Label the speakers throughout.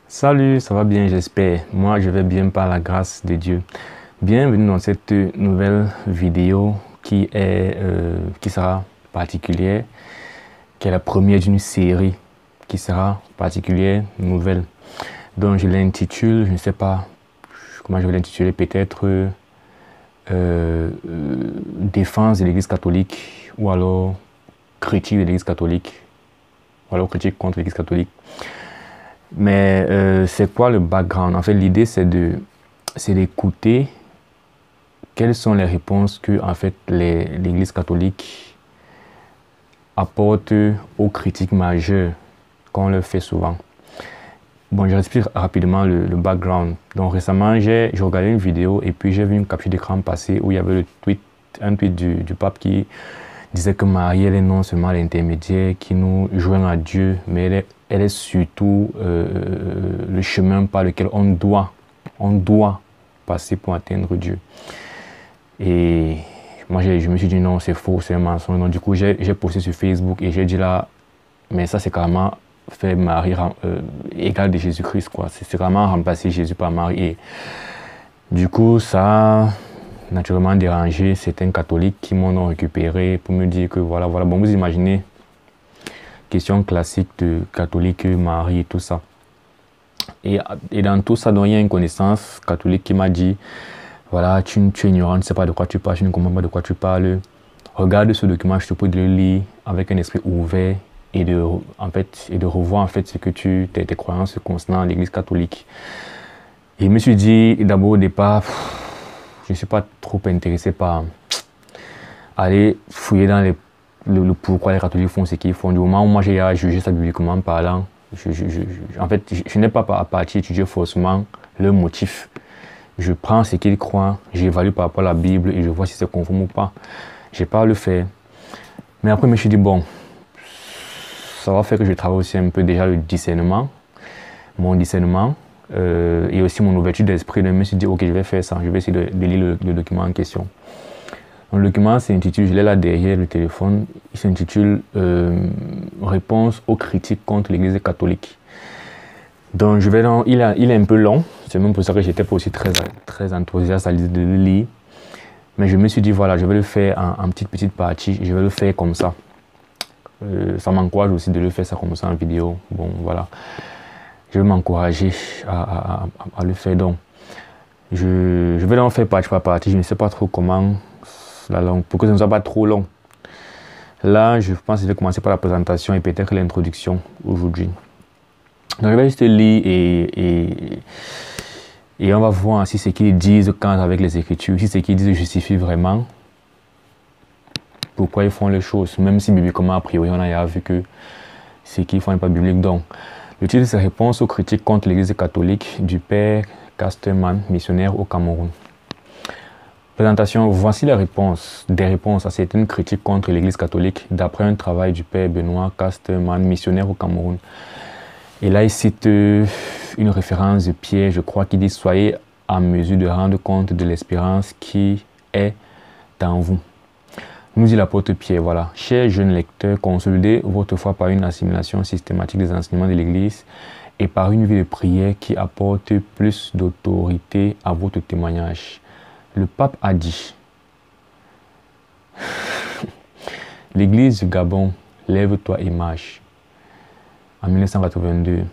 Speaker 1: Salut, ça va bien, j'espère. Moi, je vais bien par la grâce de Dieu. Bienvenue dans cette nouvelle vidéo qui sera particulière, qui est la première d'une série qui sera particulière, nouvelle. Donc, je l'intitule, je ne sais pas comment je vais l'intituler, peut-être Défense de l'Église catholique ou alors critique de l'Église catholique, ou alors critique contre l'Église catholique. Mais c'est quoi le background? En fait, l'idée, c'est d'écouter quelles sont les réponses que en fait, l'Église catholique apporte aux critiques majeures qu'on leur fait souvent. Bon, je explique rapidement le background. Donc récemment, j'ai regardé une vidéo et puis j'ai vu une capture d'écran passer où il y avait un tweet du pape qui disait que Marie, elle est non seulement l'intermédiaire qui nous joint à Dieu, mais elle est surtout le chemin par lequel on doit passer pour atteindre Dieu. Et moi, je me suis dit non, c'est faux, c'est un mensonge. Donc du coup, j'ai posté sur Facebook et j'ai dit là, mais ça c'est carrément fait Marie égale de Jésus-Christ, quoi. C'est vraiment remplacer Jésus par Marie. Et du coup, ça a naturellement dérangé certains catholiques qui m'en ont récupéré pour me dire que voilà. Bon, vous imaginez, question classique de catholique, Marie et tout ça. Et dans tout ça, donc, il y a une connaissance catholique qui m'a dit, voilà, tu es ignorant, tu ne sais pas de quoi tu parles, tu ne comprends pas de quoi tu parles. Regarde ce document, je te prie de le lire avec un esprit ouvert et de revoir en fait ce que tes croyances concernant l'Église catholique. Et je me suis dit, d'abord au départ, je ne suis pas trop intéressé par aller fouiller dans le pourquoi les catholiques font ce qu'ils font. Du moment où moi j'ai à juger ça bibliquement parlant, en fait, je n'ai pas à partir étudier forcément le motif. Je prends ce qu'ils croient, j'évalue par rapport à la Bible et je vois si c'est conforme ou pas. Je n'ai pas à le faire. Mais après, je me suis dit, bon, ça va faire que je travaille aussi un peu déjà le discernement, mon discernement et aussi mon ouverture d'esprit. Je me suis dit, ok, je vais faire ça, je vais essayer de lire le document en question. Donc, le document s'intitule, je l'ai là derrière le téléphone, il s'intitule Réponse aux critiques contre l'Église catholique. Donc, il est un peu long, c'est même pour ça que j'étais pas aussi très enthousiaste à l'idée de le lire. Mais je me suis dit, voilà, je vais le faire en petite partie, je vais le faire comme ça. Ça m'encourage aussi de le faire ça comme ça en vidéo. Bon, voilà. Je vais m'encourager à le faire. Donc, je vais en faire partie par partie. Je ne sais pas trop comment la langue, pour que ce ne soit pas trop long. Là, je pense que je vais commencer par la présentation et peut-être l'introduction aujourd'hui. Donc, je vais juste lire et on va voir si ce qu'ils disent quand avec les Écritures, si ce qu'ils disent justifie vraiment pourquoi ils font les choses, même si bibliquement, a priori, on a vu que ce qu'ils font n'est pas biblique. Donc, le titre, c'est Réponse aux critiques contre l'Église catholique du Père Casterman, missionnaire au Cameroun. Présentation, voici des réponses à certaines critiques contre l'Église catholique d'après un travail du Père Benoît Casterman, missionnaire au Cameroun. Et là, il cite une référence de Pierre, je crois, qui dit « Soyez en mesure de rendre compte de l'espérance qui est en vous ». Nous dit l'apôtre Pierre, voilà. « Chers jeunes lecteurs, consolidez votre foi par une assimilation systématique des enseignements de l'Église et par une vie de prière qui apporte plus d'autorité à votre témoignage. » Le pape a dit « L'Église du Gabon, lève-toi et marche » en 1982.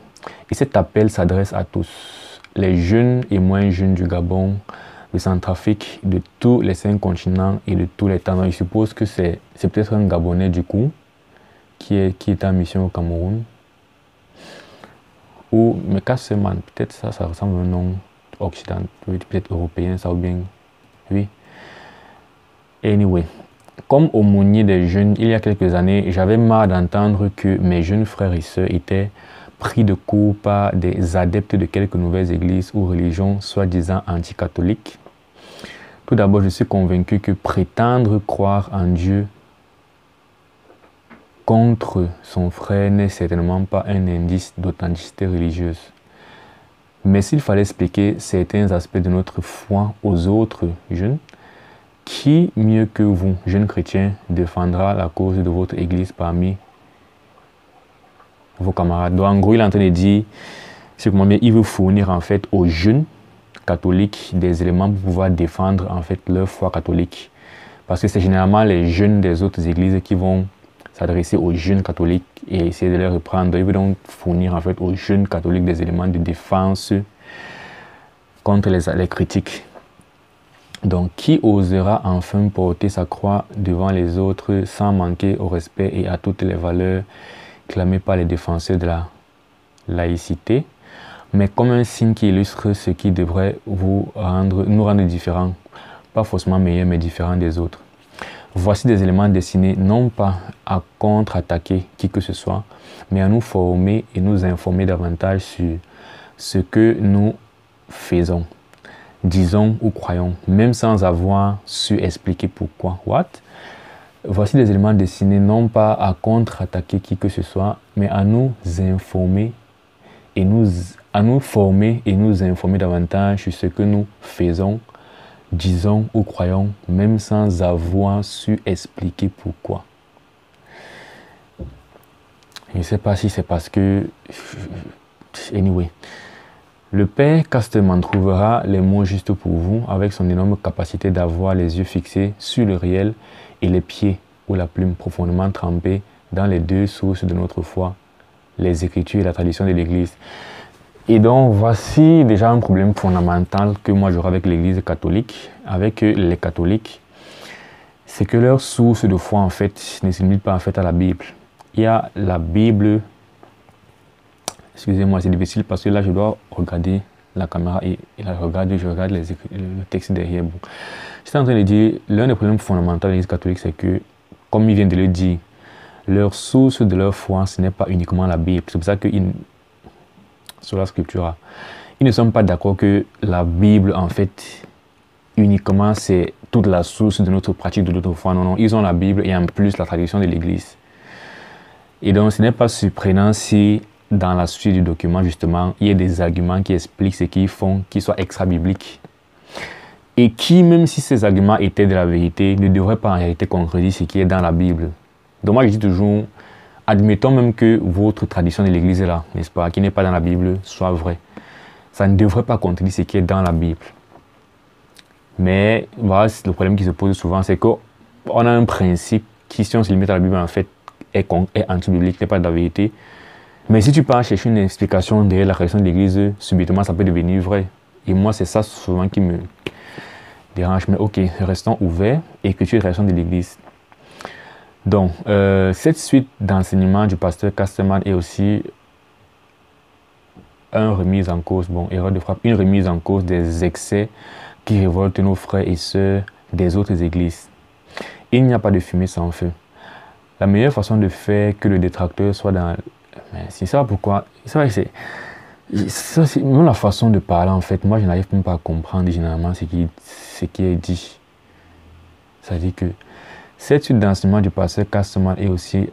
Speaker 1: Et cet appel s'adresse à tous, les jeunes et moins jeunes du Gabon, de Centrafrique, de tous les 5 continents et de tous les temps. Donc, je suppose que c'est peut-être un Gabonais du coup qui est en mission au Cameroun. Ou, mais Casterman, peut-être ça ressemble à un nom occidental, peut-être européen, ça ou bien, oui. Anyway, comme aumônier des jeunes, il y a quelques années, j'avais marre d'entendre que mes jeunes frères et sœurs étaient pris de court par des adeptes de quelques nouvelles églises ou religions soi-disant anti-catholiques. Tout d'abord, je suis convaincu que prétendre croire en Dieu contre son frère n'est certainement pas un indice d'authenticité religieuse. Mais s'il fallait expliquer certains aspects de notre foi aux autres jeunes, qui mieux que vous, jeunes chrétiens, défendra la cause de votre église parmi vos camarades? Donc en gros, il est en train de dire, c'est comment bien il veut fournir en fait aux jeunes catholiques des éléments pour pouvoir défendre en fait leur foi catholique. Parce que c'est généralement les jeunes des autres églises qui vont s'adresser aux jeunes catholiques et essayer de les reprendre. Il veut donc fournir en fait aux jeunes catholiques des éléments de défense contre les critiques. Donc, qui osera enfin porter sa croix devant les autres sans manquer au respect et à toutes les valeurs clamées par les défenseurs de la laïcité, mais comme un signe qui illustre ce qui devrait nous rendre différents, pas forcément meilleurs, mais différents des autres. Voici des éléments destinés non pas à contre-attaquer qui que ce soit, mais à nous former et nous informer davantage sur ce que nous faisons, disons ou croyons, même sans avoir su expliquer pourquoi. Voici des éléments destinés non pas à contre-attaquer qui que ce soit, mais à nous informer et à nous former et nous informer davantage sur ce que nous faisons, disons ou croyons, même sans avoir su expliquer pourquoi. Je ne sais pas si c'est parce que... Anyway. Le Père Casteman trouvera les mots justes pour vous avec son énorme capacité d'avoir les yeux fixés sur le réel et les pieds ou la plume profondément trempés dans les deux sources de notre foi, les Écritures et la tradition de l'Église. Et donc, voici déjà un problème fondamental que moi j'aurai avec l'Église catholique, avec les catholiques, c'est que leur source de foi, en fait, ne se limite pas en fait à la Bible. Il y a la Bible, excusez-moi, c'est difficile parce que là, je dois regarder la caméra et là, je regarde le texte derrière. Bon. J'étais en train de dire, l'un des problèmes fondamentaux de l'Église catholique, c'est que, comme il vient de le dire, leur source de leur foi, ce n'est pas uniquement la Bible. C'est pour ça que sur la scripture, ils ne sont pas d'accord que la Bible, en fait, uniquement, c'est toute la source de notre pratique, de notre foi. Non, non, ils ont la Bible et en plus la tradition de l'Église. Et donc, ce n'est pas surprenant si, dans la suite du document, justement, il y a des arguments qui expliquent ce qu'ils font, qui soient extra-bibliques. Et qui, même si ces arguments étaient de la vérité, ne devraient pas en réalité contredire ce qui est dans la Bible. Donc, moi, je dis toujours, admettons même que votre tradition de l'Église est là, n'est-ce pas, qui n'est pas dans la Bible, soit vraie. Ça ne devrait pas contredire ce qui est dans la Bible. Mais voilà, le problème qui se pose souvent, c'est qu'on a un principe qui, si on se limite à la Bible, en fait, est anti-biblique, n'est pas de la vérité. Mais si tu pars chercher une explication derrière la création de l'Église, subitement, ça peut devenir vrai. Et moi, c'est ça souvent qui me dérange. Mais ok, restons ouverts. Écriture et création de l'Église. Donc, cette suite d'enseignement du pasteur Casteman est aussi une remise en cause, bon, erreur de frappe, une remise en cause des excès qui révoltent nos frères et sœurs des autres églises. Il n'y a pas de fumée sans feu. La meilleure façon de faire que le détracteur soit dans... C'est ça pourquoi... C'est vrai que c'est même la façon de parler, en fait. Moi, je n'arrive même pas à comprendre généralement ce qui est dit. Ça dit que cette suite d'enseignement du pasteur Casteman est aussi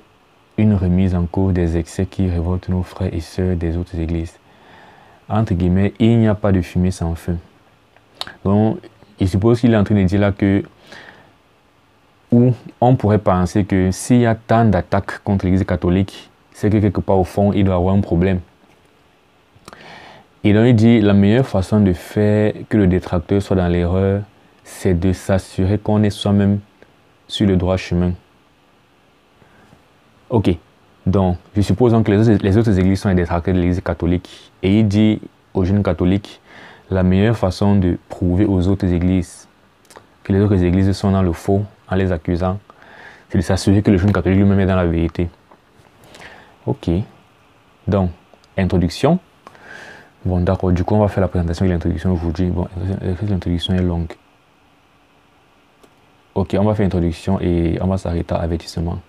Speaker 1: une remise en cause des excès qui révoltent nos frères et sœurs des autres églises. Entre guillemets, il n'y a pas de fumée sans feu. Donc, je suppose qu'il est en train de dire là que, où on pourrait penser que s'il y a tant d'attaques contre l'Église catholique, c'est que quelque part au fond, il doit y avoir un problème. Et donc, il dit la meilleure façon de faire que le détracteur soit dans l'erreur, c'est de s'assurer qu'on est soi-même sur le droit chemin. Ok, donc je suppose donc que les autres églises sont les détracteurs de l'Église catholique. Et il dit aux jeunes catholiques, la meilleure façon de prouver aux autres églises que les autres églises sont dans le faux en les accusant, c'est de s'assurer que le jeune catholique lui-même est dans la vérité. Ok, donc introduction. Bon d'accord, du coup on va faire la présentation de l'introduction aujourd'hui. Bon, l'introduction est longue. Ok, on va faire l'introduction et on va s'arrêter à avertissement.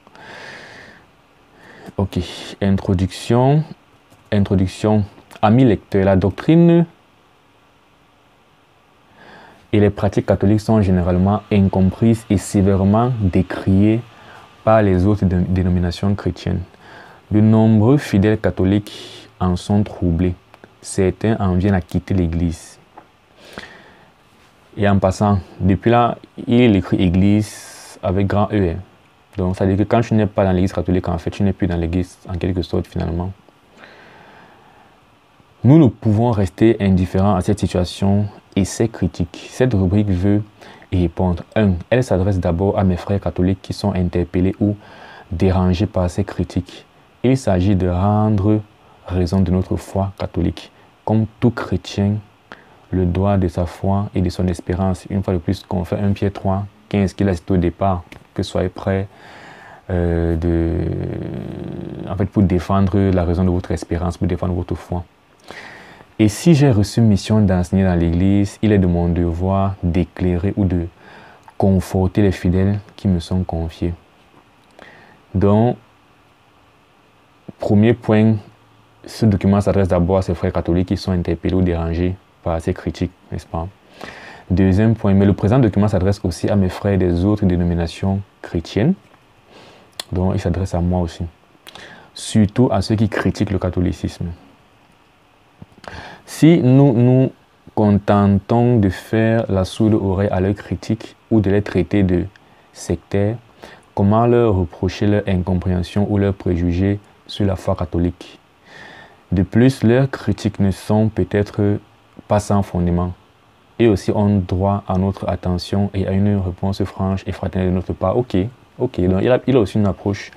Speaker 1: Ok, introduction. Amis lecteurs, la doctrine et les pratiques catholiques sont généralement incomprises et sévèrement décriées par les autres dénominations chrétiennes. De nombreux fidèles catholiques en sont troublés. Certains en viennent à quitter l'Église. Et en passant, depuis là, il écrit Église avec grand E. Donc, ça veut dire que quand tu n'es pas dans l'Église catholique, en fait, tu n'es plus dans l'Église, en quelque sorte, finalement. Nous ne pouvons rester indifférents à cette situation et ces critiques. Cette rubrique veut y répondre. 1. Elle s'adresse d'abord à mes frères catholiques qui sont interpellés ou dérangés par ces critiques. Il s'agit de rendre raison de notre foi catholique. Comme tout chrétien, le droit de sa foi et de son espérance. Une fois de plus, qu'on fait 1 Pierre 3, 15 qu'il a cité au départ, que soyez prêts pour défendre la raison de votre espérance, pour défendre votre foi. Et si j'ai reçu mission d'enseigner dans l'Église, il est de mon devoir d'éclairer ou de conforter les fidèles qui me sont confiés. Donc, premier point, ce document s'adresse d'abord à ces frères catholiques qui sont interpellés ou dérangés par ces critiques, n'est-ce pas? Deuxième point, mais le présent document s'adresse aussi à mes frères des autres dénominations chrétiennes. Donc, il s'adresse à moi aussi. Surtout à ceux qui critiquent le catholicisme. Si nous nous contentons de faire la sourde oreille à leurs critiques ou de les traiter de sectaires, comment leur reprocher leur incompréhension ou leurs préjugés sur la foi catholique? De plus, leurs critiques ne sont peut-être pas sans fondement et aussi ont droit à notre attention et à une réponse franche et fraternelle de notre part. Ok. Donc il a aussi une approche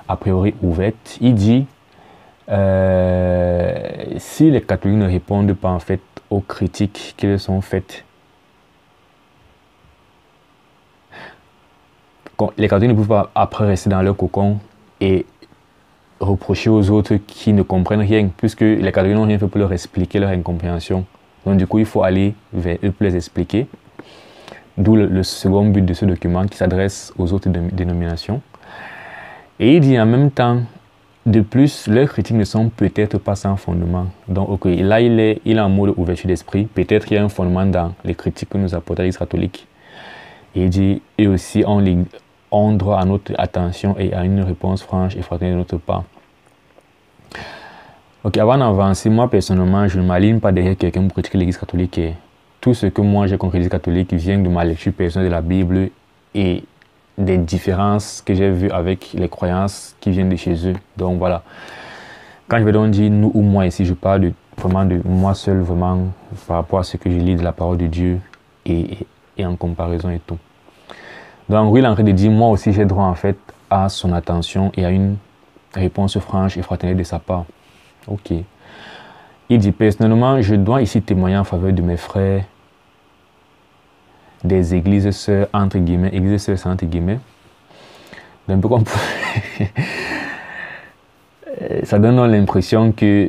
Speaker 1: a priori ouverte. Il dit si les catholiques ne répondent pas en fait aux critiques qui leur sont faites, les catholiques ne peuvent pas après rester dans leur cocon et reprocher aux autres qui ne comprennent rien, puisque les catholiques n'ont rien fait pour leur expliquer leur incompréhension. Donc du coup, il faut aller vers eux pour les expliquer. D'où le second but de ce document qui s'adresse aux autres dénominations. Et il dit en même temps, de plus, leurs critiques ne sont peut-être pas sans fondement. Donc ok, là il est en mode ouverture d'esprit. Peut-être qu'il y a un fondement dans les critiques que nous apportent à l'Église catholique. Et il dit, et aussi on droit à notre attention et à une réponse franche et fraternelle de notre part. Ok, avant d'avancer, moi personnellement, je ne m'aligne pas derrière quelqu'un pour critiquer l'Église catholique. Et tout ce que moi j'ai contre l'Église catholique vient de ma lecture personnelle de la Bible et des différences que j'ai vues avec les croyances qui viennent de chez eux. Donc voilà. Quand je vais donc dire nous ou moi ici, je parle vraiment de moi seul, vraiment par rapport à ce que je lis de la parole de Dieu et en comparaison et tout. Donc oui, il est en train de dire, moi aussi j'ai droit en fait à son attention et à une réponse franche et fraternelle de sa part. Ok. Il dit, personnellement, je dois ici témoigner en faveur de mes frères des églises sœurs, entre guillemets, églises sœurs, entre guillemets. Un peu comme ça donne l'impression que,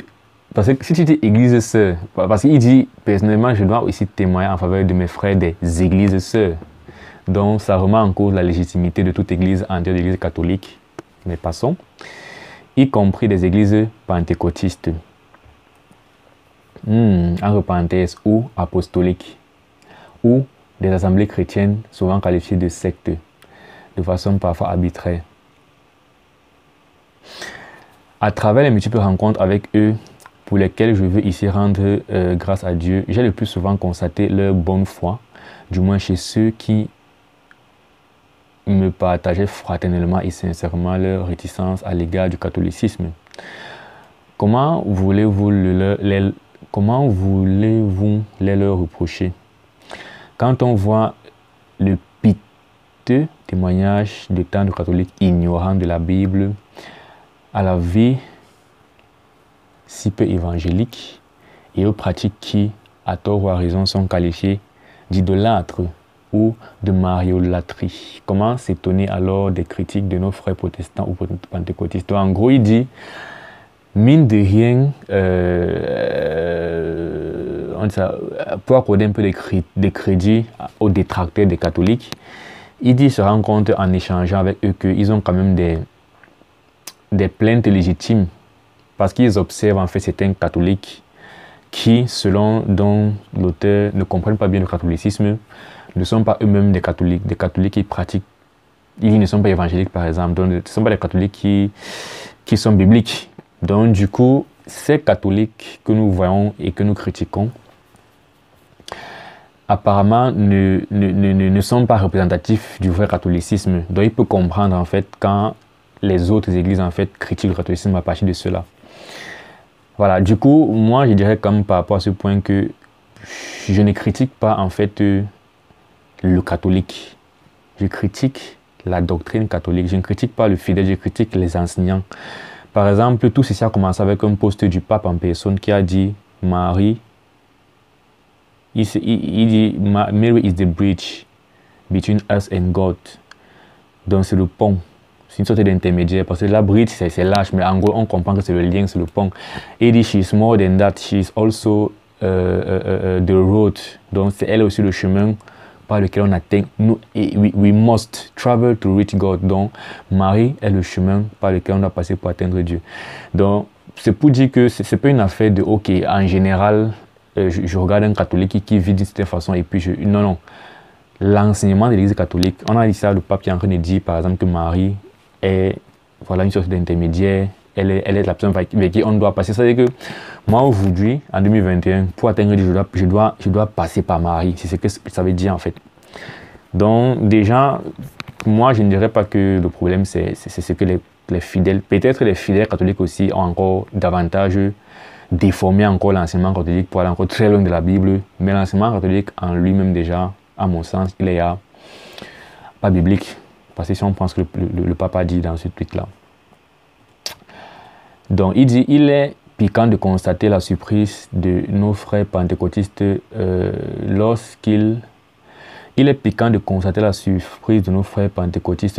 Speaker 1: parce que si tu dis église sœurs, parce qu'il dit, personnellement, je dois aussi témoigner en faveur de mes frères des églises sœurs. Donc, ça remet en cause la légitimité de toute église en dehors de l'église catholique. Mais passons. Y compris des églises pentecôtistes, entre parenthèses, ou apostoliques, ou des assemblées chrétiennes souvent qualifiées de sectes, de façon parfois arbitraire. À travers les multiples rencontres avec eux, pour lesquelles je veux ici rendre grâce à Dieu, j'ai le plus souvent constaté leur bonne foi, du moins chez ceux qui me partageaient fraternellement et sincèrement leur réticence à l'égard du catholicisme. Comment voulez-vous les leur reprocher? Quand on voit le piteux témoignage de tant de catholiques ignorants de la Bible, à la vie si peu évangélique et aux pratiques qui, à tort ou à raison, sont qualifiées d'idolâtres ou de mariolâtrie. Comment s'étonner alors des critiques de nos frères protestants ou pentecôtistes? Donc, en gros, il dit, mine de rien, pour accorder un peu de crédit aux détracteurs des catholiques, il dit se rend compte en échangeant avec eux qu'ils ont quand même des plaintes légitimes parce qu'ils observent en fait certains catholiques qui, selon l'auteur, ne comprennent pas bien le catholicisme, ne sont pas eux-mêmes des catholiques qui pratiquent, ils ne sont pas évangéliques par exemple, donc ce ne sont pas des catholiques qui sont bibliques. Donc du coup, ces catholiques que nous voyons et que nous critiquons, apparemment ne sont pas représentatifs du vrai catholicisme. Donc il peut comprendre en fait quand les autres églises en fait critiquent le catholicisme à partir de cela. Voilà, du coup, moi, je dirais quand même par rapport à ce point que je ne critique pas en fait le catholique. Je critique la doctrine catholique. Je ne critique pas le fidèle, je critique les enseignants. Par exemple, tout ceci a commencé avec un post du pape en personne qui a dit Marie, il dit Mary is the bridge between us and God. Donc c'est le pont. C'est une sorte d'intermédiaire parce que la bridge c'est large, mais en gros on comprend que c'est le lien, c'est le pont. Et il dit she is more than that, she is also the road. Donc c'est elle aussi le chemin par lequel on atteint. Nous, we must travel to reach God. Donc Marie est le chemin par lequel on doit passer pour atteindre Dieu. Donc c'est pour dire que c'est pas une affaire de ok, en général je regarde un catholique qui vit d'une certaine façon et puis non non. L'enseignement de l'Église catholique, on a dit ça, le pape qui est en train de dire par exemple que Marie est voilà, une sorte d'intermédiaire, elle est la personne avec qui on doit passer. C'est-à-dire que moi aujourd'hui, en 2021, pour atteindre Dieu, je dois passer par Marie. C'est ce que ça veut dire en fait. Donc déjà, moi je ne dirais pas que le problème c'est ce que les fidèles, peut-être les fidèles catholiques aussi ont encore davantage déformé encore l'enseignement catholique pour aller encore très loin de la Bible, mais l'enseignement catholique en lui-même déjà, à mon sens, il est pas biblique. Parce que si on pense que le pape a dit dans ce tweet-là. Donc, il dit, il est piquant de constater la surprise de nos frères pentecôtistes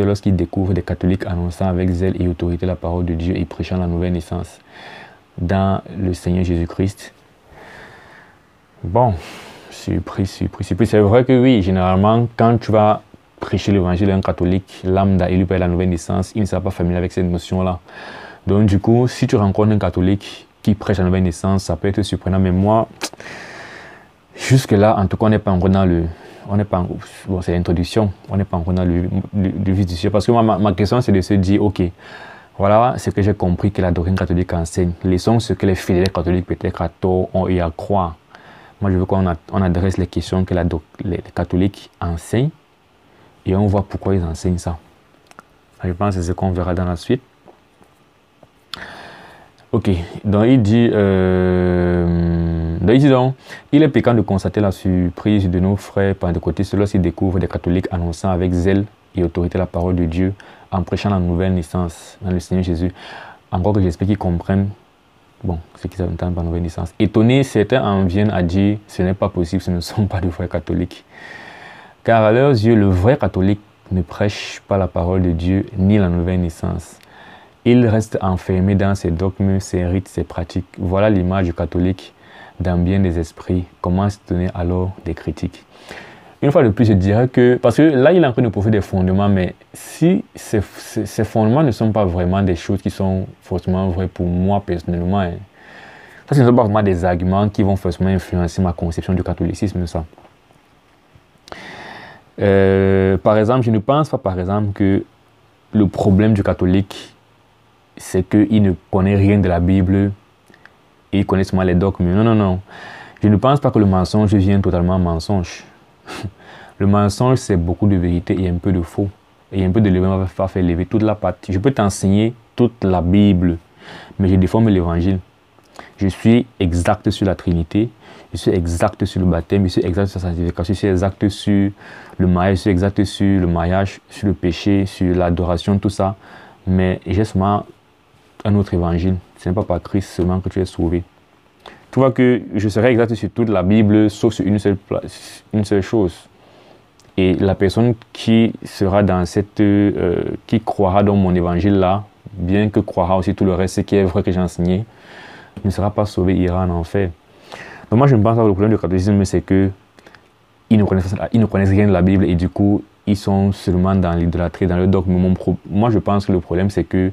Speaker 1: lorsqu'ils découvrent des catholiques annonçant avec zèle et autorité la parole de Dieu et prêchant la nouvelle naissance dans le Seigneur Jésus-Christ. Bon, surprise. C'est vrai que oui, généralement, quand tu vas prêcher l'évangile à un catholique lambda élu par la nouvelle naissance, il ne sera pas familier avec cette notion-là. Donc du coup, si tu rencontres un catholique qui prêche la nouvelle naissance, ça peut être surprenant. Mais moi, jusque-là, en tout cas, on n'est pas encore dans le... Bon, c'est l'introduction. On n'est pas encore dans le vif du sujet. Parce que ma question, c'est de se dire, ok, voilà ce que j'ai compris que la doctrine catholique enseigne. Laissons ce que les fidèles catholiques peut-être à tort ont eu à croire. Moi, je veux qu'on adresse les questions que les catholiques enseignent et on voit pourquoi ils enseignent ça. Je pense que c'est ce qu'on verra dans la suite. Ok, donc il dit donc, il est piquant de constater la surprise de nos frères pentecôtistes lorsqu'ils découvrent des catholiques annonçant avec zèle et autorité la parole de Dieu en prêchant la nouvelle naissance dans le Seigneur Jésus. Encore que j'espère qu'ils comprennent bon, ce qu'ils entendent par nouvelle naissance. Étonnés, certains en viennent à dire ce n'est pas possible, ce ne sont pas de vrais catholiques. Car à leurs yeux, le vrai catholique ne prêche pas la parole de Dieu ni la nouvelle naissance. Il reste enfermé dans ses dogmes, ses rites, ses pratiques. Voilà l'image du catholique dans bien des esprits. Comment se donner alors des critiques? Une fois de plus, je dirais que... Parce que là, il est en train de poser des fondements, mais si ces fondements ne sont pas vraiment des choses qui sont forcément vraies pour moi personnellement, hein, ça, ce ne sont pas vraiment des arguments qui vont forcément influencer ma conception du catholicisme, ça. Par exemple, je ne pense pas, par exemple, que le problème du catholique, c'est qu'il ne connaît rien de la Bible et il connaît seulement les dogmes. Non, non, non. Je ne pense pas que le mensonge vienne totalement mensonge. Le mensonge, c'est beaucoup de vérité et un peu de faux. Et un peu de levain va faire lever toute la pâte. Je peux t'enseigner toute la Bible, mais je déforme l'évangile. Je suis exact sur la Trinité, je suis exact sur le baptême, je suis exact sur la sanctification, je suis exact sur le mariage, je suis exact sur le mariage, sur le péché, sur l'adoration, tout ça. Mais j'ai seulement un autre évangile. Ce n'est pas par Christ seulement que tu es sauvé. Tu vois que je serai exact sur toute la Bible, sauf sur une seule chose. Et la personne qui sera dans cette... qui croira dans mon évangile là, bien que croira aussi tout le reste, ce qui est vrai que j'ai enseigné, ne sera pas sauvé, ira en enfer. Donc moi je ne pense pas que le problème du catholicisme, c'est que ils ne connaissent rien de la Bible et du coup, ils sont seulement dans l'idolâtrie, dans le dogme. Moi je pense que le problème, c'est que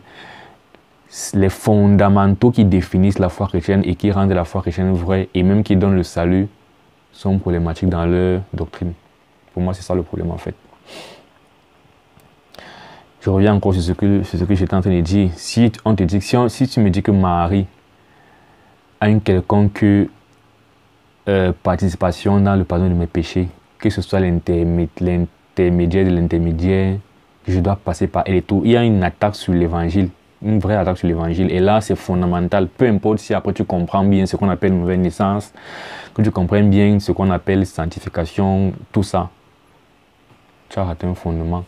Speaker 1: les fondamentaux qui définissent la foi chrétienne et qui rendent la foi chrétienne vraie et même qui donnent le salut sont problématiques dans leur doctrine. Pour moi, c'est ça le problème en fait. Je reviens encore sur ce que j'étais en train de dire. Si tu me dis que Marie a une quelconque participation dans le pardon de mes péchés, que ce soit l'intermédiaire de l'intermédiaire, je dois passer par elle et tout. Il y a une attaque sur l'évangile. une vraie attaque sur l'évangile. Et là, c'est fondamental. Peu importe si après tu comprends bien ce qu'on appelle nouvelle naissance, que tu comprennes bien ce qu'on appelle sanctification, tout ça, tu as raté un fondement.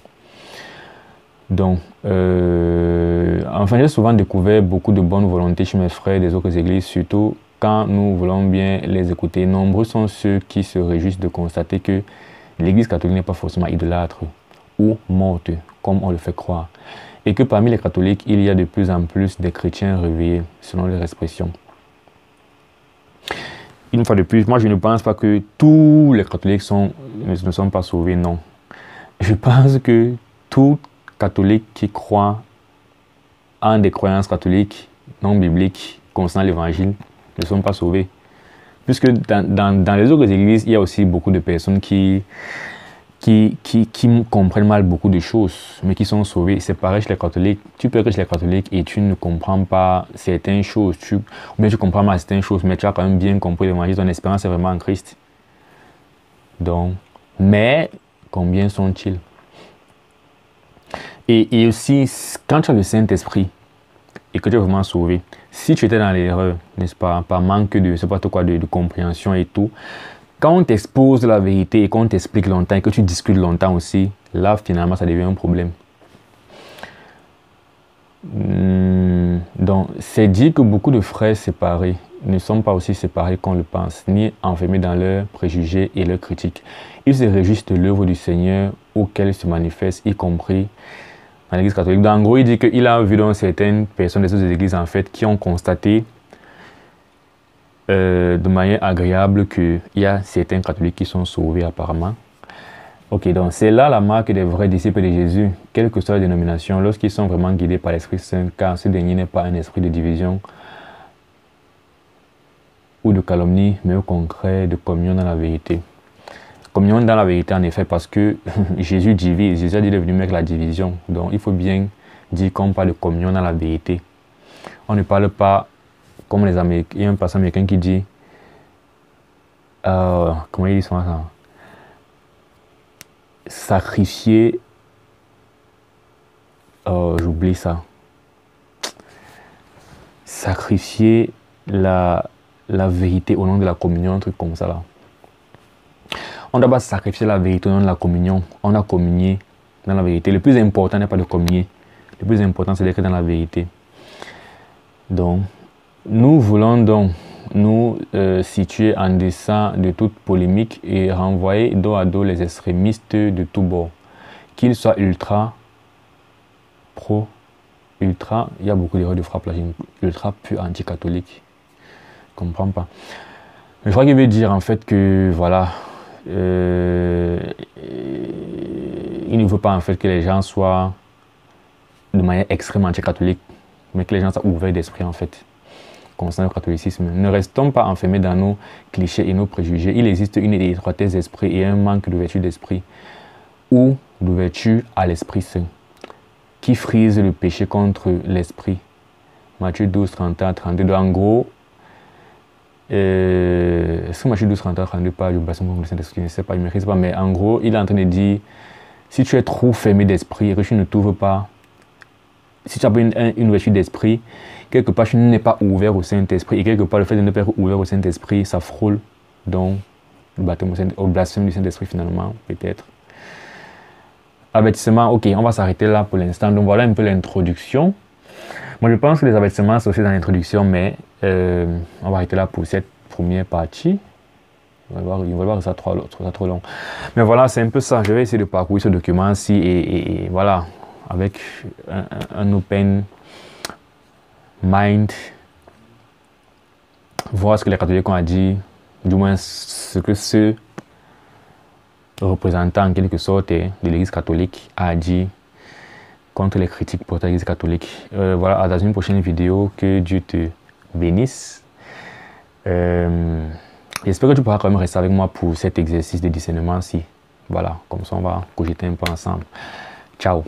Speaker 1: Donc, enfin, j'ai souvent découvert beaucoup de bonne volonté chez mes frères des autres églises, surtout quand nous voulons bien les écouter. Nombreux sont ceux qui se réjouissent de constater que l'église catholique n'est pas forcément idolâtre ou morte, comme on le fait croire, et que parmi les catholiques, il y a de plus en plus de chrétiens réveillés, selon leur expression. Une fois de plus, moi je ne pense pas que tous les catholiques ne sont pas sauvés, non. Je pense que tout catholique qui croit en des croyances catholiques non bibliques concernant l'évangile ne sont pas sauvés. Puisque dans les autres églises, il y a aussi beaucoup de personnes qui comprennent mal beaucoup de choses, mais qui sont sauvées. C'est pareil chez les catholiques. Tu peux être chez les catholiques et tu ne comprends pas certaines choses, ou bien tu comprends mal certaines choses, mais tu as quand même bien compris l'évangile. Ton espérance est vraiment en Christ. Donc, mais combien sont-ils? Et aussi, quand tu as le Saint-Esprit et que tu es vraiment sauvé, si tu étais dans l'erreur, n'est-ce pas, par manque de, c'est pas quoi, de compréhension et tout, quand on t'expose la vérité et qu'on t'explique longtemps et que tu discutes longtemps aussi, là, finalement, ça devient un problème. Donc, c'est dit que beaucoup de frères séparés ne sont pas aussi séparés qu'on le pense, ni enfermés dans leurs préjugés et leurs critiques. Ils se réjouissent de l'œuvre du Seigneur auquel ils se manifestent, y compris dans l'église catholique. Donc, en gros, il dit qu'il a vu dans certaines personnes des autres églises, en fait, qui ont constaté de manière agréable qu'il y a certains catholiques qui sont sauvés apparemment. Ok, donc c'est là la marque des vrais disciples de Jésus, quelle que soit la dénomination, lorsqu'ils sont vraiment guidés par l'Esprit Saint, car ce dernier n'est pas un esprit de division ou de calomnie, mais au contraire de communion dans la vérité. Communion dans la vérité en effet, parce que Jésus divise, Jésus a dit de venir mettre la division, donc il faut bien dire qu'on parle de communion dans la vérité. On ne parle pas comme les Américains. Il y a un passage américain qui dit, comment il dit ça? Sacrifier, j'oublie ça. Sacrifier la vérité au nom de la communion, un truc comme ça là. On ne doit pas sacrifier la vérité au nom de la communion. On a communié dans la vérité. Le plus important n'est pas de communier. Le plus important, c'est d'être dans la vérité. Donc, nous voulons donc nous situer en deçà de toute polémique et renvoyer dos à dos les extrémistes de tous bords. Qu'ils soient ultra, pro, ultra, il y a beaucoup d'erreurs de frappe là, ultra pur anti-catholique. Je ne comprends pas. Je crois qu'il veut dire en fait que voilà, il ne veut pas en fait que les gens soient de manière extrêmement anti-catholique, mais que les gens soient ouverts d'esprit en fait concernant le catholicisme. Ne restons pas enfermés dans nos clichés et nos préjugés. Il existe une étroitesse d'esprit et un manque d'ouverture d'esprit ou d'ouverture à l'Esprit Saint qui frise le péché contre l'esprit. Matthieu 12, 31, 32. Donc, en gros, est-ce que Matthieu 12, 31, 32 parle du blasphème contre le Saint-Esprit? Je ne sais pas, je ne maîtrise pas, mais en gros, il est en train de dire, si tu es trop fermé d'esprit et que tu ne t'ouvres pas, si tu as une ouverture d'esprit, quelque part tu n'es pas ouvert au Saint-Esprit, et quelque part le fait de ne pas être ouvert au Saint-Esprit, ça frôle donc le baptême au blasphème du Saint-Esprit finalement, peut-être. Avertissement, ok, on va s'arrêter là pour l'instant. Donc voilà un peu l'introduction. Moi je pense que les avertissements sont aussi dans l'introduction, mais on va arrêter là pour cette première partie. On va voir que ça sera trop long. Mais voilà, c'est un peu ça. Je vais essayer de parcourir ce document-ci et voilà, avec un open mind, voir ce que les catholiques ont dit, du moins ce que ce représentant en quelque sorte de l'église catholique a dit contre les critiques pour l'église catholique. Voilà, dans une prochaine vidéo, que Dieu te bénisse. J'espère que tu pourras quand même rester avec moi pour cet exercice de discernement-ci. Voilà, comme ça on va cogiter un peu ensemble. Ciao.